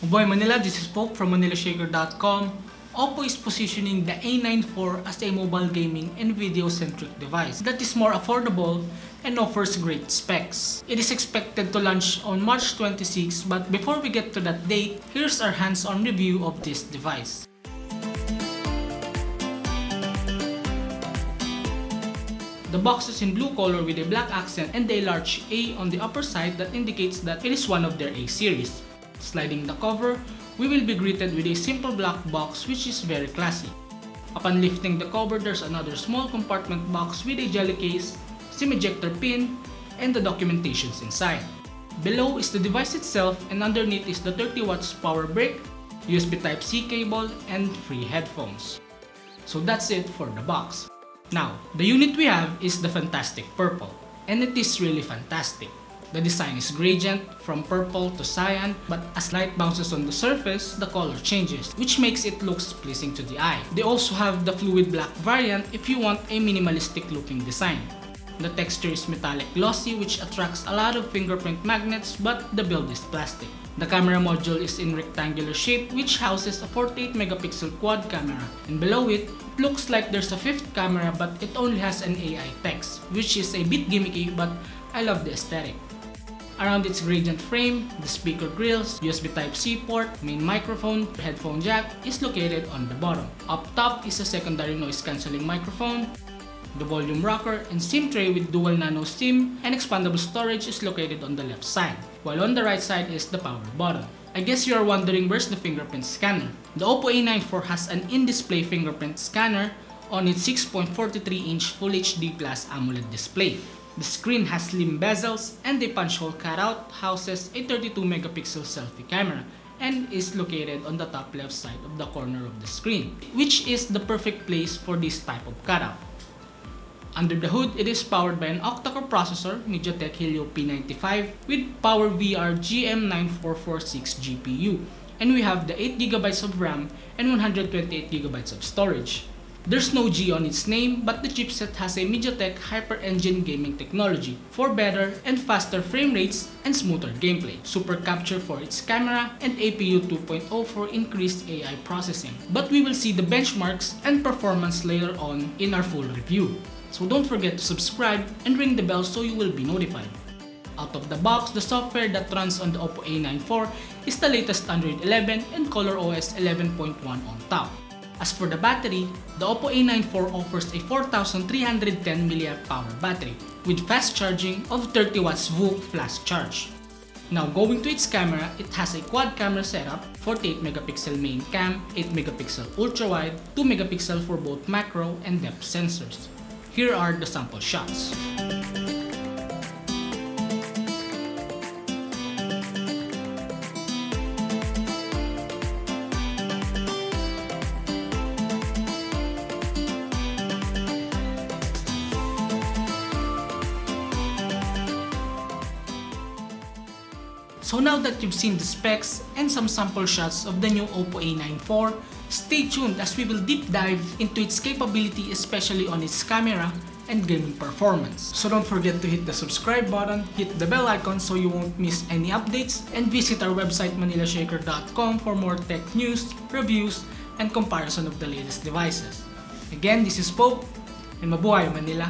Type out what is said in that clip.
Boy Manila, this is Pope from ManilaShaker.com. OPPO is positioning the A94 as a mobile gaming and video-centric device that is more affordable and offers great specs. It is expected to launch on March 26, but before we get to that date, here's our hands-on review of this device. The box is in blue color with a black accent and a large A on the upper side that indicates that it is one of their A series. Sliding the cover, we will be greeted with a simple black box which is very classy. Upon lifting the cover, there's another small compartment box with a jelly case, SIM ejector pin, and the documentations inside. Below is the device itself, and underneath is the 30 watts power brick, USB Type-C cable, and free headphones. So that's it for the box. Now, the unit we have is the fantastic purple, and it is really fantastic. The design is gradient from purple to cyan, but as light bounces on the surface, the color changes, which makes it look pleasing to the eye. They also have the fluid black variant if you want a minimalistic looking design. The texture is metallic glossy, which attracts a lot of fingerprint magnets, but the build is plastic. The camera module is in rectangular shape, which houses a 48 megapixel quad camera, and below it looks like there's a fifth camera, but it only has an AI text, which is a bit gimmicky, but I love the aesthetic. Around its gradient frame, the speaker grills, USB Type-C port, main microphone, headphone jack is located on the bottom. Up top is a secondary noise cancelling microphone. The volume rocker and SIM tray with dual nano SIM and expandable storage is located on the left side, while on the right side is the power button. I guess you are wondering where's the fingerprint scanner. The OPPO A94 has an in-display fingerprint scanner on its 6.43-inch Full HD Plus AMOLED display. The screen has slim bezels and a punch hole cutout houses a 32 megapixel selfie camera and is located on the top left side of the corner of the screen, which is the perfect place for this type of cutout. Under the hood, it is powered by an octa-core processor, MediaTek Helio P95 with PowerVR GM9446 GPU, and we have the 8GB of RAM and 128GB of storage. There's no G on its name, but the chipset has a MediaTek Hyper Engine gaming technology for better and faster frame rates and smoother gameplay, super capture for its camera, and APU 2.0 for increased AI processing. But we will see the benchmarks and performance later on in our full review. So don't forget to subscribe and ring the bell so you will be notified. Out of the box, the software that runs on the OPPO A94 is the latest Android 11 and ColorOS 11.1 on top. As for the battery, the OPPO A94 offers a 4310 mAh battery with fast charging of 30 watts VOOC flash charge. Now going to its camera, it has a quad camera setup, 48 megapixel main cam, 8 megapixel ultra wide, 2 megapixel for both macro and depth sensors. Here are the sample shots. So now that you've seen the specs and some sample shots of the new OPPO A94, stay tuned as we will deep dive into its capability, especially on its camera and gaming performance. So don't forget to hit the subscribe button, hit the bell icon so you won't miss any updates, and visit our website ManilaShaker.com for more tech news, reviews, and comparison of the latest devices. Again, this is Pope, and mabuhay Manila!